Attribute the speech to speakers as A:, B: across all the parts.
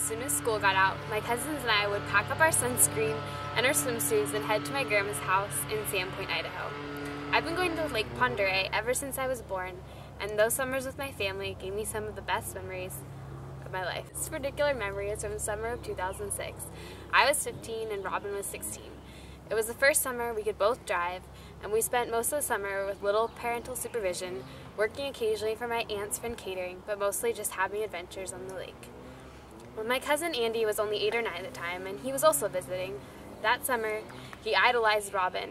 A: soon as school got out, my cousins and I would pack up our sunscreen and our swimsuits and head to my grandma's house in Sandpoint, Idaho. I've been going to Lake Pend Oreille ever since I was born, and those summers with my family gave me some of the best memories of my life. This particular memory is from the summer of 2006. I was 15 and Robin was 16. It was the first summer we could both drive, and we spent most of the summer with little parental supervision, working occasionally for my aunt's friend catering, but mostly just having adventures on the lake. When my cousin Andy was only 8 or 9 at the time, and he was also visiting, that summer he idolized Robin,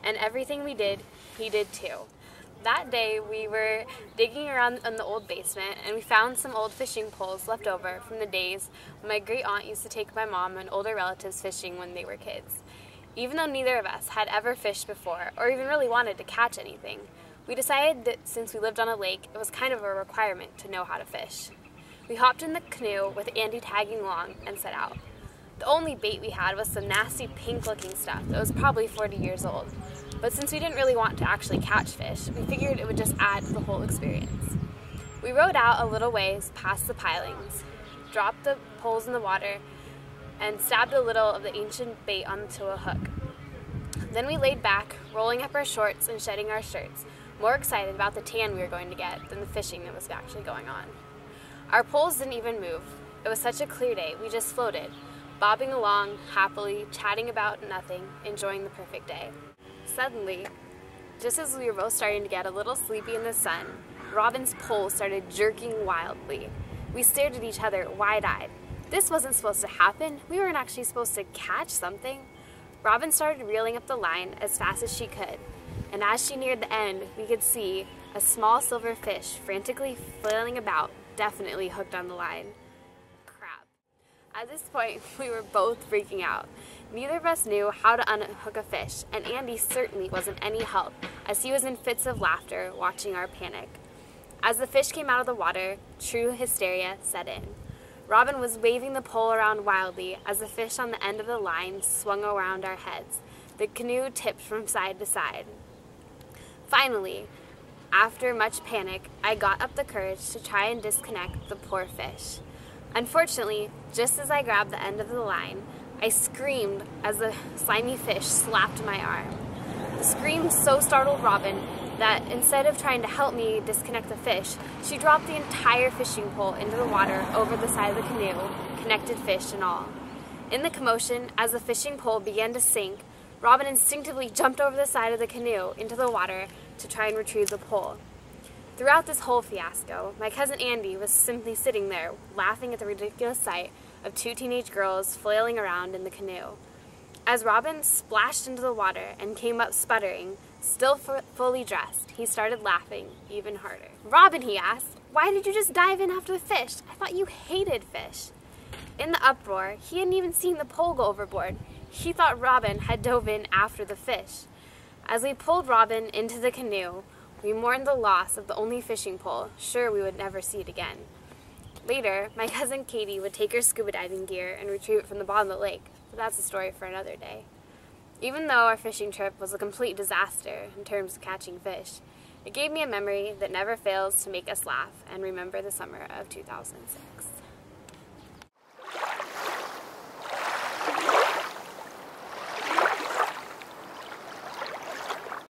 A: and everything we did, he did too. That day we were digging around in the old basement, and we found some old fishing poles left over from the days when my great aunt used to take my mom and older relatives fishing when they were kids. Even though neither of us had ever fished before, or even really wanted to catch anything, we decided that since we lived on a lake, it was kind of a requirement to know how to fish. We hopped in the canoe with Andy tagging along and set out. The only bait we had was some nasty pink-looking stuff that was probably 40 years old. But since we didn't really want to actually catch fish, we figured it would just add to the whole experience. We rowed out a little ways past the pilings, dropped the poles in the water, and stabbed a little of the ancient bait onto a hook. Then we laid back, rolling up our shorts and shedding our shirts, more excited about the tan we were going to get than the fishing that was actually going on. Our poles didn't even move. It was such a clear day, we just floated, bobbing along happily, chatting about nothing, enjoying the perfect day. Suddenly, just as we were both starting to get a little sleepy in the sun, Robin's pole started jerking wildly. We stared at each other wide-eyed. This wasn't supposed to happen. We weren't actually supposed to catch something. Robin started reeling up the line as fast as she could, and as she neared the end, we could see a small silver fish frantically flailing about, definitely hooked on the line. Crap. At this point, we were both freaking out. Neither of us knew how to unhook a fish, and Andy certainly wasn't any help, as he was in fits of laughter watching our panic. As the fish came out of the water, true hysteria set in. Robin was waving the pole around wildly as the fish on the end of the line swung around our heads. The canoe tipped from side to side. Finally, after much panic, I got up the courage to try and disconnect the poor fish. Unfortunately, just as I grabbed the end of the line, I screamed as the slimy fish slapped my arm. The scream so startled Robin that instead of trying to help me disconnect the fish, she dropped the entire fishing pole into the water over the side of the canoe, connected fish and all. In the commotion, as the fishing pole began to sink, Robin instinctively jumped over the side of the canoe into the water to try and retrieve the pole. Throughout this whole fiasco, my cousin Andy was simply sitting there, laughing at the ridiculous sight of 2 teenage girls flailing around in the canoe. As Robin splashed into the water and came up sputtering, still fully dressed, he started laughing even harder. "Robin," he asked, "why did you just dive in after the fish? I thought you hated fish." In the uproar, he hadn't even seen the pole go overboard. He thought Robin had dove in after the fish. As we pulled Robin into the canoe, we mourned the loss of the only fishing pole, sure we would never see it again. Later, my cousin Katie would take her scuba diving gear and retrieve it from the bottom of the lake, but that's a story for another day. Even though our fishing trip was a complete disaster in terms of catching fish, it gave me a memory that never fails to make us laugh and remember the summer of 2006.